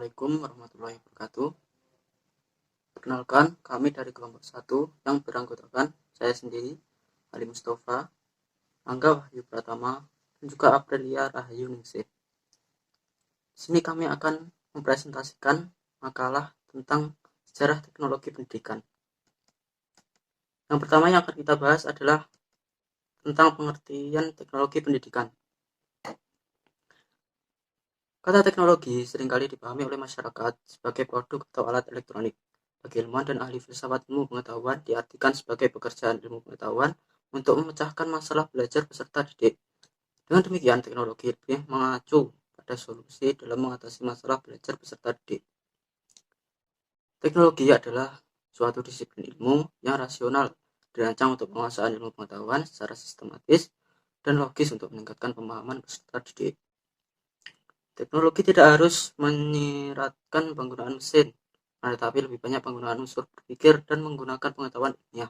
Assalamualaikum warahmatullahi wabarakatuh. Perkenalkan, kami dari kelompok 1 yang beranggotakan saya sendiri, Ali Mustafa, Angga Wahyu Pratama, dan juga Aprilia Rahayu Ningsih. Di sini kami akan mempresentasikan makalah tentang sejarah teknologi pendidikan. Yang pertama yang akan kita bahas adalah tentang pengertian teknologi pendidikan. Kata teknologi seringkali dipahami oleh masyarakat sebagai produk atau alat elektronik. Bagi ilmuwan dan ahli filsafat ilmu pengetahuan diartikan sebagai pekerjaan ilmu pengetahuan untuk memecahkan masalah belajar peserta didik. Dengan demikian, teknologi lebih mengacu pada solusi dalam mengatasi masalah belajar peserta didik. Teknologi adalah suatu disiplin ilmu yang rasional dirancang untuk penguasaan ilmu pengetahuan secara sistematis dan logis untuk meningkatkan pemahaman peserta didik. Teknologi tidak harus menyiratkan penggunaan mesin, tetapi lebih banyak penggunaan unsur berpikir dan menggunakan pengetahuan ilmiah.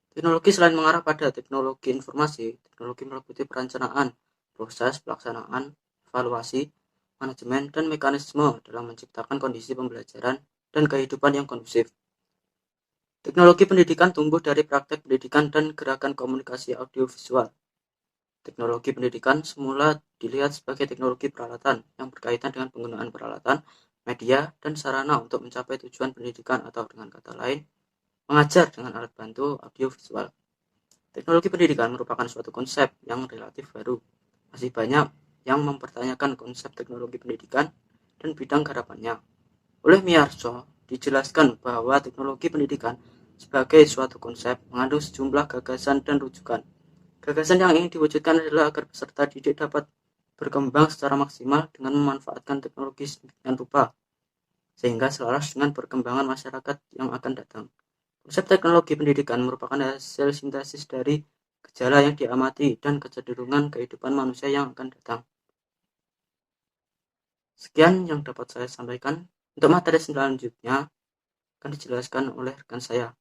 Teknologi selain mengarah pada teknologi informasi, teknologi meliputi perencanaan, proses pelaksanaan, evaluasi, manajemen, dan mekanisme dalam menciptakan kondisi pembelajaran dan kehidupan yang kondusif. Teknologi pendidikan tumbuh dari praktek pendidikan dan gerakan komunikasi audiovisual. Teknologi pendidikan semula dilihat sebagai teknologi peralatan yang berkaitan dengan penggunaan peralatan, media, dan sarana untuk mencapai tujuan pendidikan atau dengan kata lain, mengajar dengan alat bantu audiovisual. Teknologi pendidikan merupakan suatu konsep yang relatif baru. Masih banyak yang mempertanyakan konsep teknologi pendidikan dan bidang garapannya. Oleh Miyarso, dijelaskan bahwa teknologi pendidikan sebagai suatu konsep mengandung sejumlah gagasan dan rujukan. Gagasan yang ingin diwujudkan adalah agar peserta didik dapat berkembang secara maksimal dengan memanfaatkan teknologi sedemikian rupa, sehingga selaras dengan perkembangan masyarakat yang akan datang. Konsep teknologi pendidikan merupakan hasil sintesis dari gejala yang diamati dan kecenderungan kehidupan manusia yang akan datang. Sekian yang dapat saya sampaikan. Untuk materi selanjutnya akan dijelaskan oleh rekan saya.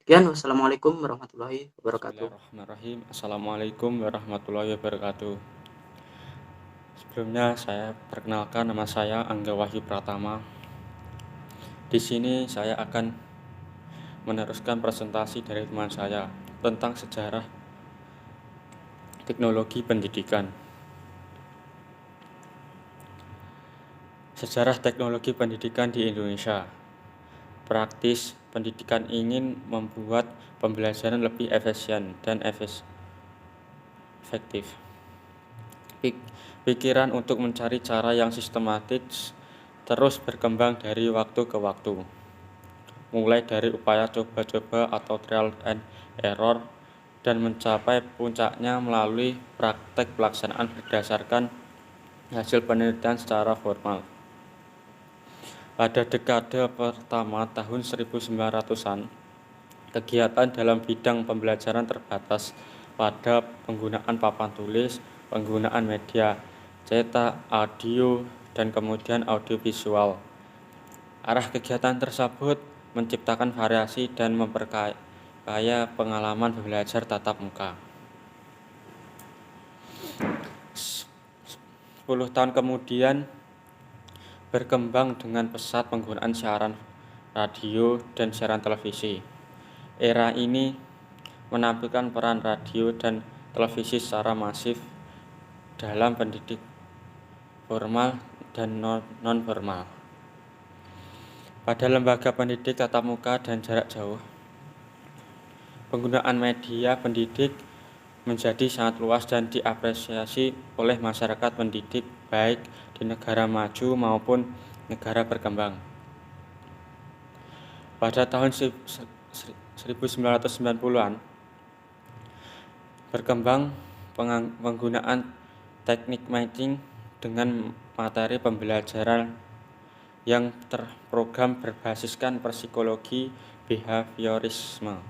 Sekian, wassalamualaikum warahmatullahi wabarakatuh. Bismillahirrahmanirrahim. Assalamualaikum warahmatullahi wabarakatuh. Sebelumnya saya perkenalkan, nama saya Angga Wahyu Pratama. Di sini saya akan meneruskan presentasi dari teman saya tentang sejarah teknologi pendidikan. Sejarah teknologi pendidikan di Indonesia. Praktis pendidikan ingin membuat pembelajaran lebih efisien dan efektif. Pikiran untuk mencari cara yang sistematis terus berkembang dari waktu ke waktu. Mulai dari upaya coba-coba atau trial and error dan mencapai puncaknya melalui praktek pelaksanaan berdasarkan hasil penelitian secara formal. Pada dekade pertama tahun 1900-an, kegiatan dalam bidang pembelajaran terbatas pada penggunaan papan tulis, penggunaan media cetak, audio, dan kemudian audiovisual. Arah kegiatan tersebut menciptakan variasi dan memperkaya pengalaman belajar tatap muka. 10 tahun kemudian berkembang dengan pesat penggunaan siaran radio dan siaran televisi. Era ini menampilkan peran radio dan televisi secara masif dalam pendidik formal dan non-formal. Pada lembaga pendidik tatap muka dan jarak jauh, penggunaan media pendidik menjadi sangat luas dan diapresiasi oleh masyarakat pendidik baik di negara maju maupun negara berkembang. Pada tahun 1990-an, berkembang penggunaan teknik matching dengan materi pembelajaran yang terprogram berbasiskan psikologi behaviorisme.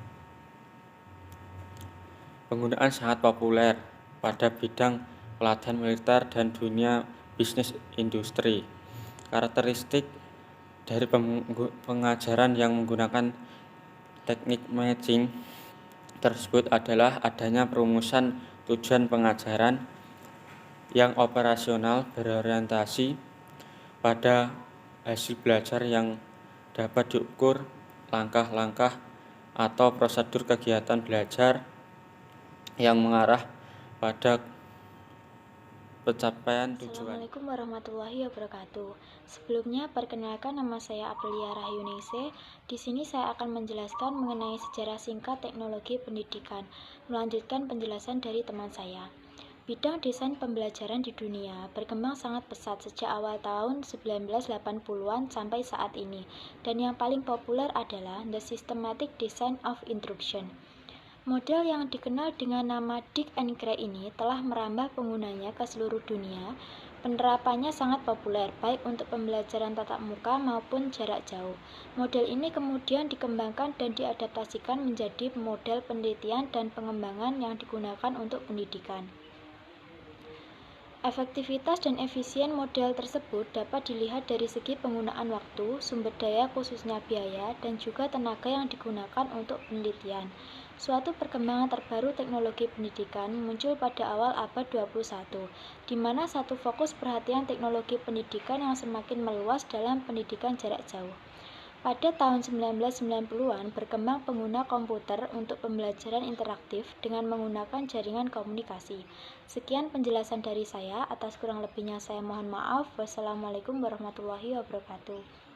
Penggunaan sangat populer pada bidang pelatihan militer dan dunia bisnis industri. Karakteristik dari pengajaran yang menggunakan teknik matching tersebut adalah adanya perumusan tujuan pengajaran yang operasional berorientasi pada hasil belajar yang dapat diukur, langkah-langkah atau prosedur kegiatan belajar yang mengarah pada pencapaian tujuan. Assalamualaikum warahmatullahi wabarakatuh. Sebelumnya, perkenalkan nama saya Aprilia Rahyunise. Di sini saya akan menjelaskan mengenai sejarah singkat teknologi pendidikan, melanjutkan penjelasan dari teman saya. Bidang desain pembelajaran di dunia berkembang sangat pesat sejak awal tahun 1980-an sampai saat ini, dan yang paling populer adalah The Systematic Design of Instruction. Model yang dikenal dengan nama Dick and Gray ini telah merambah penggunanya ke seluruh dunia. Penerapannya sangat populer, baik untuk pembelajaran tatap muka maupun jarak jauh. Model ini kemudian dikembangkan dan diadaptasikan menjadi model penelitian dan pengembangan yang digunakan untuk pendidikan. Efektivitas dan efisien model tersebut dapat dilihat dari segi penggunaan waktu, sumber daya khususnya biaya, dan juga tenaga yang digunakan untuk penelitian. Suatu perkembangan terbaru teknologi pendidikan muncul pada awal abad 21, di mana satu fokus perhatian teknologi pendidikan yang semakin meluas dalam pendidikan jarak jauh. Pada tahun 1990-an berkembang pengguna komputer untuk pembelajaran interaktif dengan menggunakan jaringan komunikasi. Sekian penjelasan dari saya, atas kurang lebihnya saya mohon maaf. Wassalamualaikum warahmatullahi wabarakatuh.